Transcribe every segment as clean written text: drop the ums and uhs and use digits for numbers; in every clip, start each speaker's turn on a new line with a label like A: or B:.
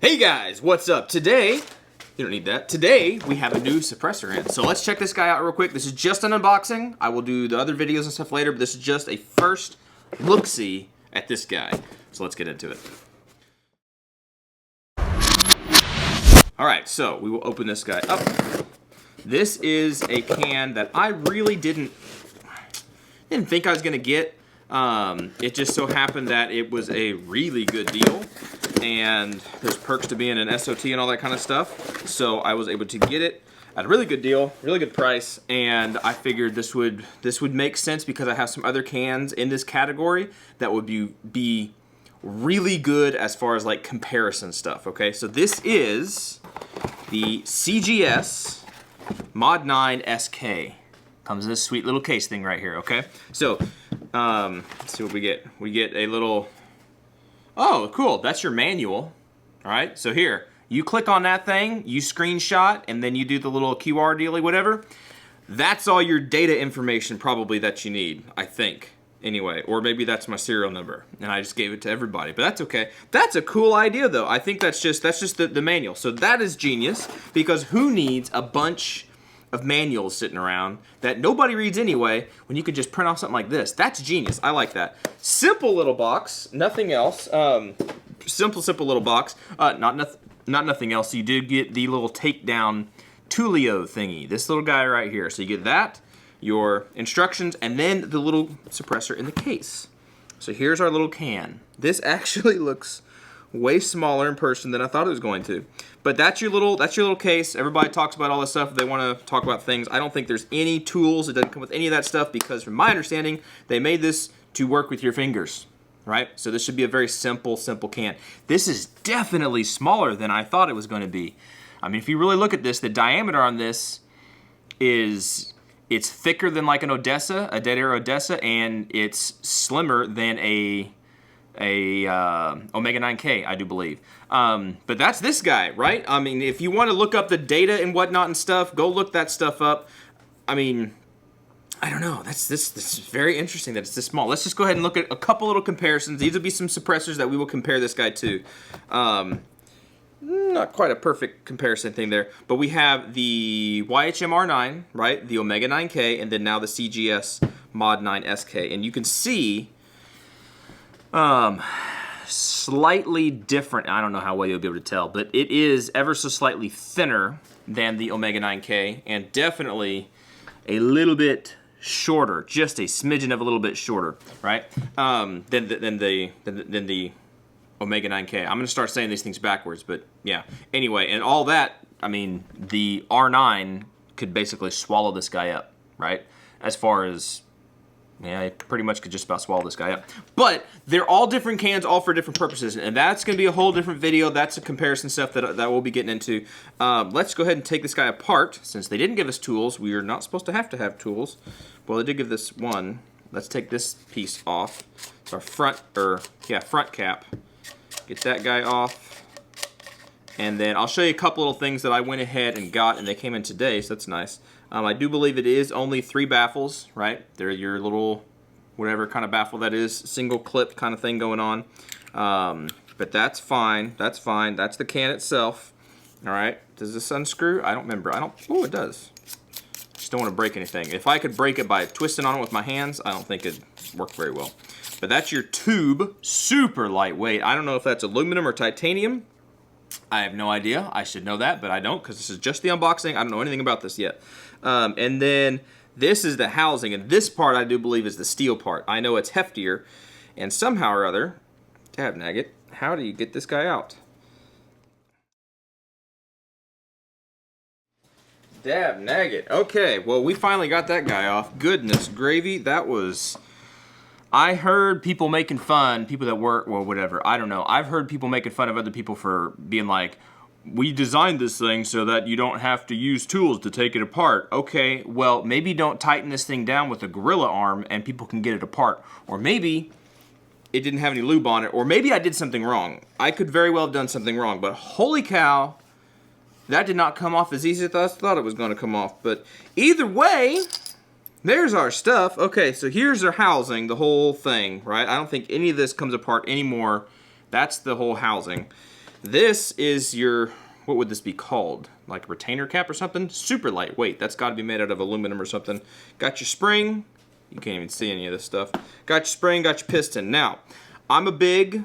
A: Hey guys, what's up? Today, you don't need that. Today, we have a new suppressor in. So let's check this guy out real quick. This is just an unboxing. I will do the other videos and stuff later, but this is just a first look-see at this guy. So let's get into it. All right, so we will open this guy up. This is a can that I really didn't think I was gonna get. It just so happened that it was a really good deal, and there's perks to being an SOT and all that kind of stuff. So I was able to get it at a really good deal, really good price, and I figured this would make sense because I have some other cans in this category that would be really good as far as like comparison stuff. Okay, so this is the CGS Mod9 SK. Comes in this sweet little case thing right here. Okay, so let's see what we get. We get a little. Oh, cool. That's your manual. All right. So here, you click on that thing, you screenshot, and then you do the little QR dealy, whatever. That's all your data information probably that you need, I think. Anyway, or maybe that's my serial number, and I just gave it to everybody, but that's okay. That's a cool idea, though. I think that's just the manual. So that is genius, because who needs a bunch of manuals sitting around that nobody reads anyway when you could just print off something like this? That's genius. I like that. Simple little box, nothing else. Simple little box. Not nothing else. You did get the little takedown Tulio thingy. This little guy right here. So you get that, your instructions, and then the little suppressor in the case. So here's our little can. This actually looks way smaller in person than I thought it was going to. But that's your little case. Everybody talks about all this stuff. They want to talk about things. I don't think there's any tools. It doesn't come with any of that stuff because from my understanding, they made this to work with your fingers, right? So this should be a very simple can. This is definitely smaller than I thought it was going to be. I mean, if you really look at this, the diameter on this it's thicker than like an Odessa, a Dead Air Odessa, and it's slimmer than a Omega 9K, I do believe. But that's this guy, right? I mean, if you want to look up the data and whatnot and stuff, go look that stuff up. I mean, I don't know. This is very interesting that it's this small. Let's just go ahead and look at a couple little comparisons. These will be some suppressors that we will compare this guy to. Not quite a perfect comparison thing there, but we have the YHM R9, right? The Omega 9K, and then now the CGS Mod9 SK. And you can see slightly different. I don't know how well you'll be able to tell, but it is ever so slightly thinner than the Omega 9K, and definitely a little bit shorter, just a smidgen of a little bit shorter, right? Than the Omega 9K. I'm gonna start saying these things backwards, but yeah. Anyway, and all that, I mean, the R9 could basically swallow this guy up, right? As far as, yeah, it pretty much could just about swallow this guy up. But they're all different cans, all for different purposes, and that's going to be a whole different video. That's a comparison stuff that we'll be getting into. Let's go ahead and take this guy apart. Since they didn't give us tools, we are not supposed to have tools. Well, they did give this one. Let's take this piece off. It's our front cap. Get that guy off. And then I'll show you a couple little things that I went ahead and got, and they came in today, so that's nice. I do believe it is only 3 baffles, right? They're your little, whatever kind of baffle that is, single clip kind of thing going on. But that's fine. That's fine. That's the can itself. All right. Does this unscrew? I don't remember. Oh, it does. Just don't want to break anything. If I could break it by twisting on it with my hands, I don't think it'd work very well. But that's your tube. Super lightweight. I don't know if that's aluminum or titanium. I have no idea. I should know that, but I don't because this is just the unboxing. I don't know anything about this yet. And then this is the housing, and this part I do believe is the steel part. I know it's heftier, and somehow or other, Tabnagget, how do you get this guy out? Tabnagget. Okay, well, we finally got that guy off. Goodness gravy, that was... I heard people making fun, people that work, well, whatever, I don't know. I've heard people making fun of other people for being like, we designed this thing so that you don't have to use tools to take it apart. Okay, well, maybe don't tighten this thing down with a gorilla arm and people can get it apart. Or maybe it didn't have any lube on it, or maybe I did something wrong. I could very well have done something wrong, but holy cow, that did not come off as easy as I thought it was going to come off. But either way, there's our stuff. Okay, so here's our housing, the whole thing, right? I don't think any of this comes apart anymore. That's the whole housing. This is your, what would this be called? Like a retainer cap or something? Super lightweight. That's got to be made out of aluminum or something. Got your spring. You can't even see any of this stuff. Got your spring, got your piston. Now, I'm a big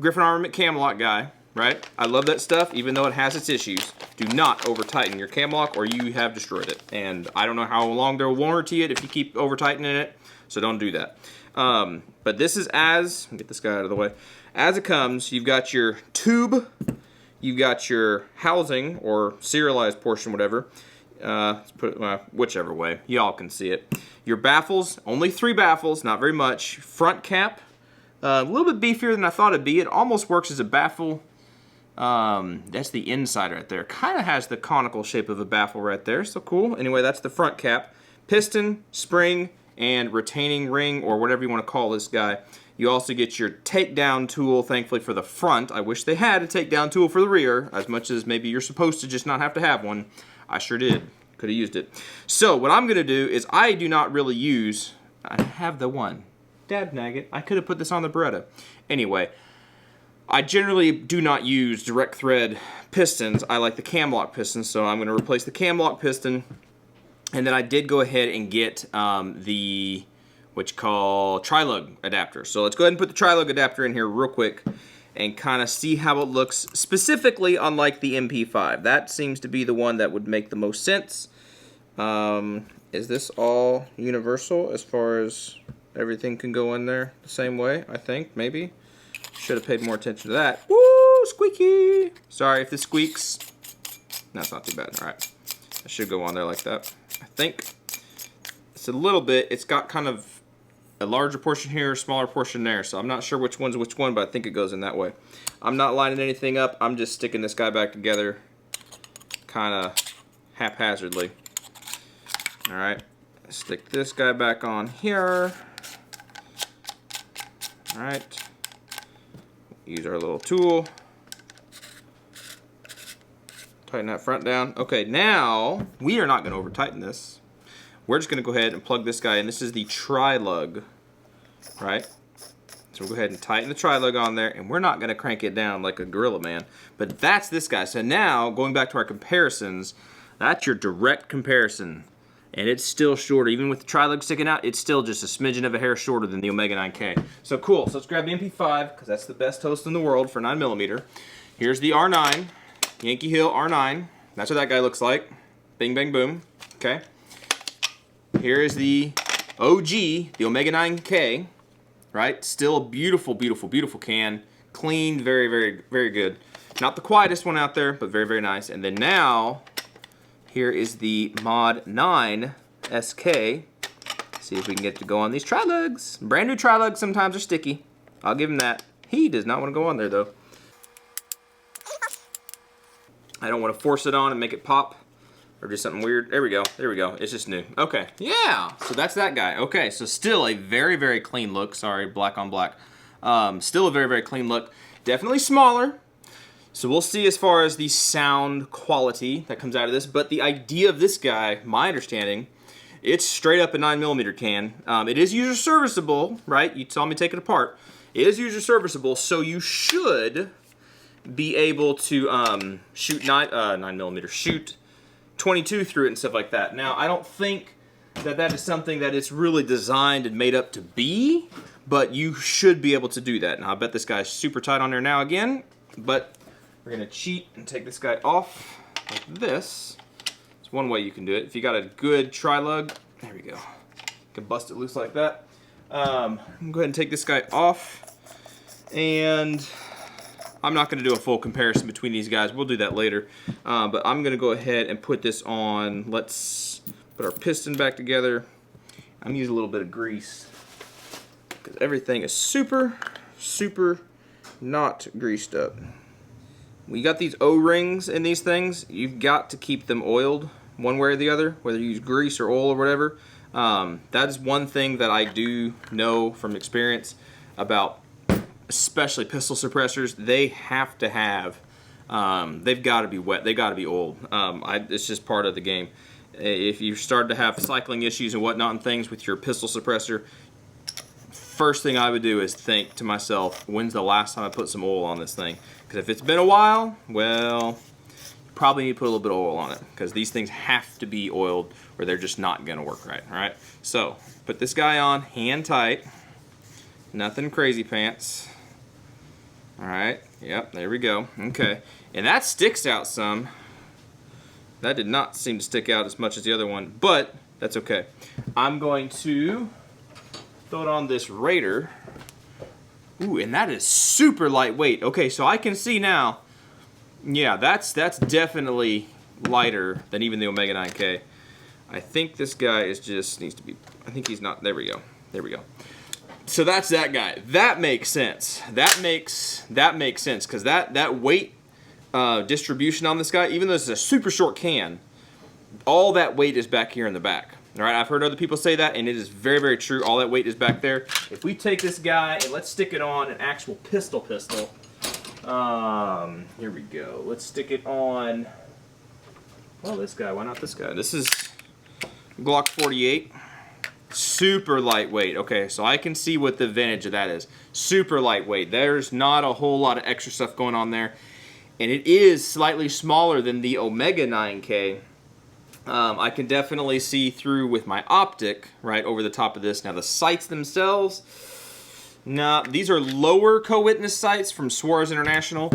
A: Griffin Armament cam lock guy, right? I love that stuff, even though it has its issues. Do not over tighten your cam lock or you have destroyed it. And I don't know how long they'll warranty it if you keep over tightening it, so don't do that. But this is as, get this guy out of the way, as it comes. You've got your tube, you've got your housing or serialized portion, whatever. Let's put it whichever way, y'all can see it. Your baffles, only 3 baffles, not very much. Front cap, a little bit beefier than I thought it'd be. It almost works as a baffle. That's the inside right there. Kind of has the conical shape of a baffle right there, so cool. Anyway, that's the front cap. Piston, spring, and retaining ring, or whatever you want to call this guy. You also get your takedown tool, thankfully, for the front. I wish they had a takedown tool for the rear, as much as maybe you're supposed to just not have to have one. I sure did. Could have used it. So what I'm going to do is I do not really use, I have the one. Dad nugget. I could have put this on the Beretta. Anyway, I generally do not use direct thread pistons. I like the cam lock pistons, so I'm going to replace the cam lock piston. And then I did go ahead and get the, what you call, tri-lug adapter. So let's go ahead and put the tri-lug adapter in here real quick and kind of see how it looks, specifically on like the MP5. That seems to be the one that would make the most sense. Is this all universal as far as everything can go in there the same way? I think, maybe. Should have paid more attention to that. Woo, squeaky! Sorry if this squeaks. That's not too bad. All right. I should go on there like that. I think it's a little bit, it's got kind of a larger portion here, a smaller portion there, so I'm not sure which one's which one, but I think it goes in that way. I'm not lining anything up, I'm just sticking this guy back together kind of haphazardly. Alright, stick this guy back on here. Alright, use our little tool. Tighten that front down. Okay, now we are not going to over tighten this. We're just going to go ahead and plug this guy in. This is the tri-lug, right? So we'll go ahead and tighten the tri-lug on there, and we're not going to crank it down like a Gorilla Man, but that's this guy. So now, going back to our comparisons, that's your direct comparison, and it's still shorter. Even with the tri-lug sticking out, it's still just a smidgen of a hair shorter than the Omega 9K. So cool. So let's grab the MP5, because that's the best toast in the world for 9mm. Here's the R9. Yankee Hill R9. That's what that guy looks like. Bing, bang, boom. Okay. Here is the OG, the Omega 9K. Right? Still a beautiful, beautiful, beautiful can. Clean, very, very, very good. Not the quietest one out there, but very, very nice. And then now, here is the Mod9 SK. See if we can get it to go on these tri-lugs. Brand new tri-lugs sometimes are sticky. I'll give him that. He does not want to go on there, though. I don't want to force it on and make it pop or do something weird. There we go. There we go. It's just new. Okay. Yeah. So that's that guy. Okay. So still a very, very clean look. Sorry, black on black. Still a very, very clean look. Definitely smaller. So we'll see as far as the sound quality that comes out of this. But the idea of this guy, my understanding, it's straight up a 9mm can. It is user serviceable, right? You saw me take it apart. It is user serviceable, so you should be able to shoot 9mm, shoot 22 through it and stuff like that. Now, I don't think that that is something that it's really designed and made up to be, but you should be able to do that. Now, I bet this guy's super tight on there now again, but we're gonna cheat and take this guy off like this. It's one way you can do it. If you got a good tri-lug, there we go. You can bust it loose like that. I'm gonna go ahead and take this guy off, and I'm not going to do a full comparison between these guys. We'll do that later. But I'm going to go ahead and put this on. Let's put our piston back together. I'm using a little bit of grease because everything is super, super not greased up. We got these O-rings in these things. You've got to keep them oiled one way or the other, whether you use grease or oil or whatever. That is one thing that I do know from experience about especially pistol suppressors. They have to have, they've got to be wet, they've got to be old. It's just part of the game. If you start to have cycling issues and whatnot and things with your pistol suppressor, first thing I would do is think to myself, when's the last time I put some oil on this thing? Because if it's been a while, well, probably need to put a little bit of oil on it, because these things have to be oiled or they're just not gonna work right. All right, so put this guy on hand tight, nothing crazy pants. All right, yep, there we go. Okay, and that sticks out some. That did not seem to stick out as much as the other one, but that's okay. I'm going to throw it on this Raider. Ooh, and that is super lightweight. Okay, so I can see now. Yeah, that's definitely lighter than even the Omega 9K. I think this guy is just needs to be. I think he's not. There we go. There we go. So that's that guy. That makes sense. That makes sense, because that weight distribution on this guy, even though this is a super short can, all that weight is back here in the back. All right, I've heard other people say that, and it is very, very true. All that weight is back there. If we take this guy and let's stick it on an actual pistol. Here we go. Let's stick it on. Well, this guy. Why not this guy? This is Glock 48. Super lightweight. Okay, so I can see what the advantage of that is. Super lightweight. There's not a whole lot of extra stuff going on there. And it is slightly smaller than the Omega 9K. I can definitely see through with my optic right over the top of this. Now the sights themselves, nah, these are lower co-witness sights from Suarez International.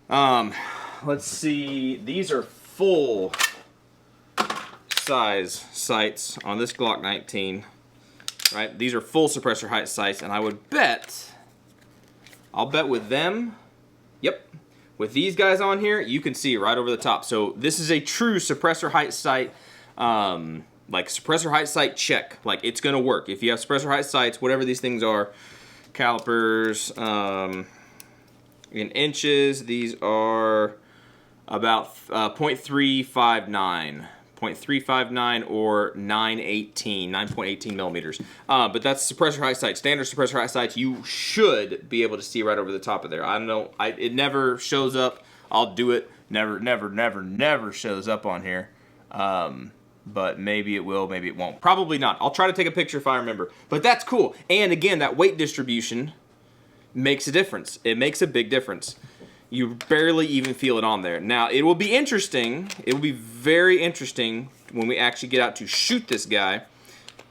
A: Let's see, these are full size sights on this Glock 19. Right, these are full suppressor height sights, and I would bet, I'll bet with them, yep. With these guys on here, you can see right over the top. So this is a true suppressor height sight, like suppressor height sight check. Like it's gonna work. If you have suppressor height sights, whatever these things are, calipers, in inches, these are about 0.359. 0.359 or 9.18 millimeters. But that's suppressor height sight. Standard suppressor height sights, you should be able to see right over the top of there. I don't know, it never shows up. I'll do it. Never shows up on here. But maybe it will, maybe it won't. Probably not. I'll try to take a picture if I remember. But that's cool. And again, that weight distribution makes a difference. It makes a big difference. You barely even feel it on there. Now, it will be interesting. It will be very interesting when we actually get out to shoot this guy.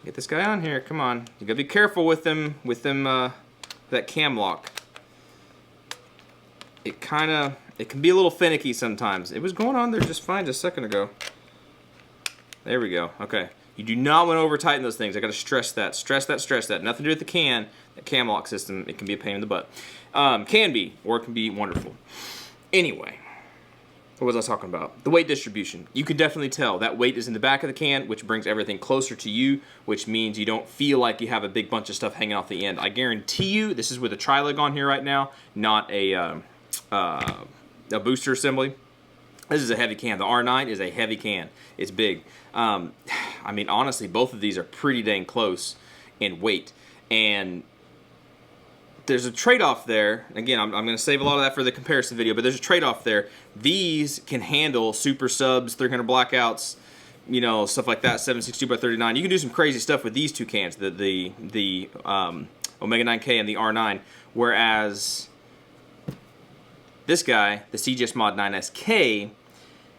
A: Get this guy on here. Come on. You gotta be careful with them. That cam lock. It can be a little finicky sometimes. It was going on there just fine just a second ago. There we go. Okay. You do not want to over tighten those things. I gotta stress that. Stress that. Nothing to do with the cam lock system. It can be a pain in the butt. Can be, or it can be wonderful. Anyway, what was I talking about? The weight distribution. You can definitely tell that weight is in the back of the can, which brings everything closer to you, which means you don't feel like you have a big bunch of stuff hanging off the end. I guarantee you, this is with a tri-lug on here right now, not a booster assembly. This is a heavy can. The R9 is a heavy can. It's big. I mean, honestly, both of these are pretty dang close in weight. And there's a trade-off there. Again, I'm going to save a lot of that for the comparison video, but there's a trade-off there. These can handle super subs, 300 blackouts, you know, stuff like that, 762x39. You can do some crazy stuff with these two cans, the Omega 9K and the R9, whereas this guy, the CGS Mod9 SK,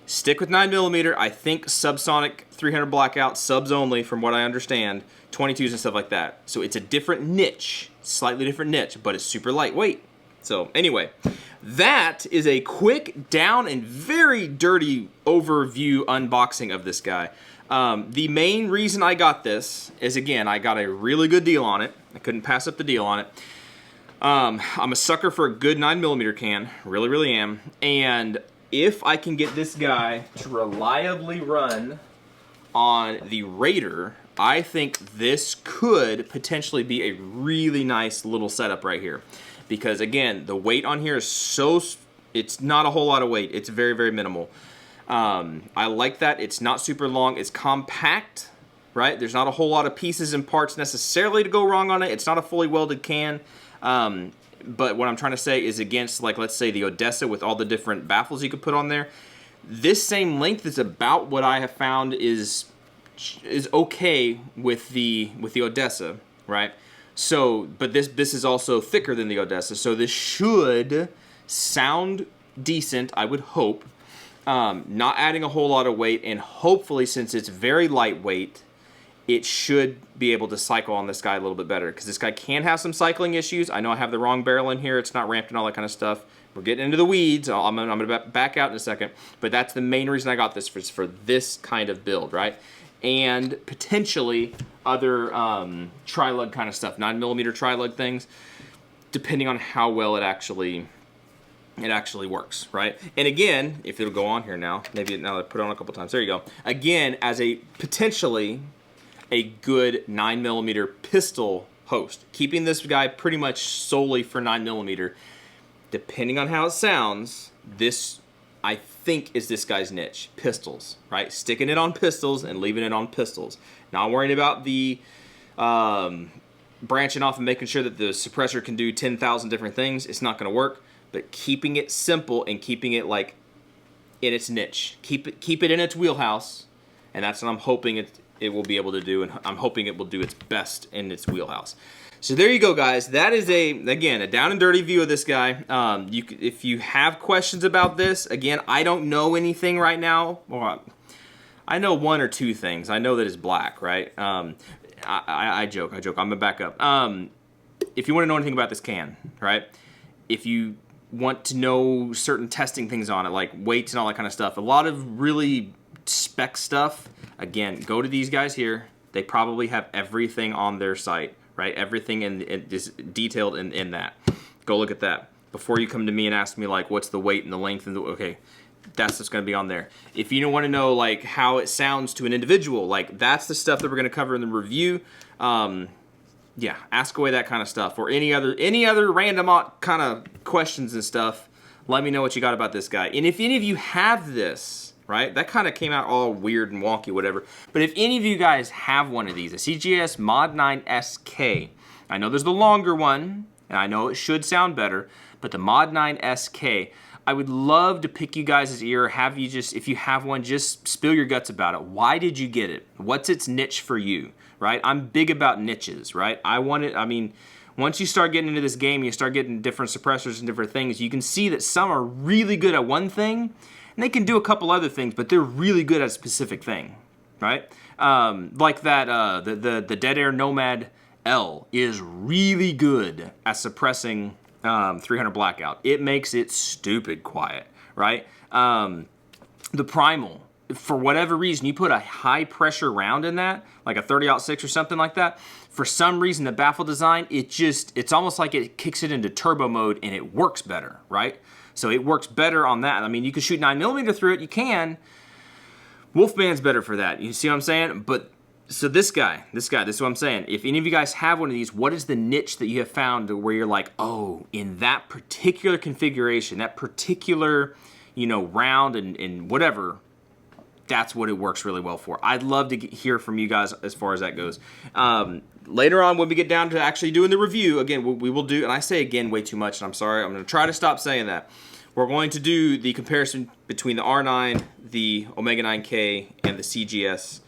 A: stick with 9mm, I think subsonic 300 blackout, subs only from what I understand, 22s and stuff like that. So it's a different niche, slightly different niche, but it's super lightweight. So anyway, that is a quick down and very dirty overview unboxing of this guy. The main reason I got this is, again, I got a really good deal on it. I couldn't pass up the deal on it. I'm a sucker for a good 9mm can, really am. And if I can get this guy to reliably run on the Raider, I think this could potentially be a really nice little setup right here. Because again, the weight on here is it's not a whole lot of weight. It's very minimal. I like that. It's not super long. It's compact, right? There's not a whole lot of pieces and parts necessarily to go wrong on it. It's not a fully welded can. But what I'm trying to say is against, like, let's say the Odessa with all the different baffles you could put on there. This same length is about what I have found is okay with the Odessa, right? So, but this is also thicker than the Odessa, so this should sound decent, I would hope. Not adding a whole lot of weight, and hopefully, since it's very lightweight, it should be able to cycle on this guy a little bit better, because this guy can have some cycling issues. I know I have the wrong barrel in here. It's not ramped and all that kind of stuff. We're getting into the weeds. I'm going to back out in a second, but that's the main reason I got this, for this kind of build, right? And potentially other tri-lug kind of stuff, 9mm tri-lug things, depending on how well it actually works, right? And again, if it'll go on here now, maybe now I put it on a couple times. There you go. Again, as a potentially a good 9mm pistol host, keeping this guy pretty much solely for 9mm. Depending on how it sounds, this, I think, is this guy's niche. Pistols, right? Sticking it on pistols and leaving it on pistols. Not worrying about the branching off and making sure that the suppressor can do 10,000 different things. It's not going to work. But keeping it simple and keeping it like in its niche. Keep it in its wheelhouse, and that's what I'm hoping it will be able to do, and I'm hoping it will do its best in its wheelhouse. So there you go, guys. That is again a down and dirty view of this guy. If you have questions about this, again, I don't know anything right now. Well, I know one or two things. I know that it's black, right? I joke. I'm gonna back up. If you want to know anything about this can, right? If you want to know certain testing things on it, like weights and all that kind of stuff, a lot of really spec stuff, again, go to these guys here. They probably have everything on their site, right? Everything is detailed in that. Go look at that before you come to me and ask me like what's the weight and the length and okay, that's what's going to be on there. If you don't want to know like how it sounds to an individual, like that's the stuff that we're going to cover in the review. Yeah, ask away that kind of stuff, or any other random kind of questions and stuff. Let me know what you got about this guy. And if any of you have this, right, that kind of came out all weird and wonky, whatever. But if any of you guys have one of these, a CGS Mod9 SK, I know there's the longer one, and I know it should sound better, but the Mod9 SK, I would love to pick you guys' ear, have you just, if you have one, just spill your guts about it. Why did you get it? What's its niche for you? Right? I'm big about niches, right? I mean, once you start getting into this game, you start getting different suppressors and different things, you can see that some are really good at one thing, and they can do a couple other things, but they're really good at a specific thing, right? Like that, the Dead Air Nomad L is really good at suppressing 300 blackout. It makes it stupid quiet, right? The Primal, for whatever reason, you put a high pressure round in that, like a 30-06 or something like that, for some reason the baffle design, it's almost like it kicks it into turbo mode and it works better, right? So it works better on that. I mean, you can shoot 9mm through it, you can. Wolfman's better for that, you see what I'm saying? But, so this guy, this is what I'm saying. If any of you guys have one of these, what is the niche that you have found where you're like, oh, in that particular configuration, that particular, you know, round and whatever, that's what it works really well for. I'd love to hear from you guys as far as that goes. Later on, when we get down to actually doing the review, again, we will do, and I say again way too much, and I'm sorry, I'm going to try to stop saying that. We're going to do the comparison between the R9, the Omega 9K, and the CGS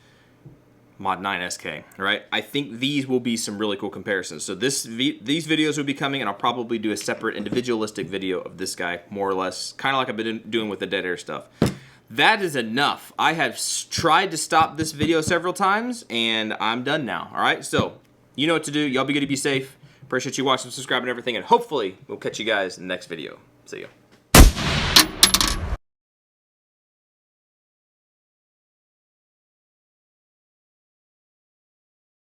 A: Mod9 SK, right? I think these will be some really cool comparisons. So these videos will be coming, and I'll probably do a separate individualistic video of this guy, more or less, kind of like I've been doing with the Dead Air stuff. That is enough. I have tried to stop this video several times, and I'm done now, all right? So, you know what to do. Y'all be good to be safe. Appreciate you watching, subscribing, and everything, and hopefully we'll catch you guys in the next video. See ya.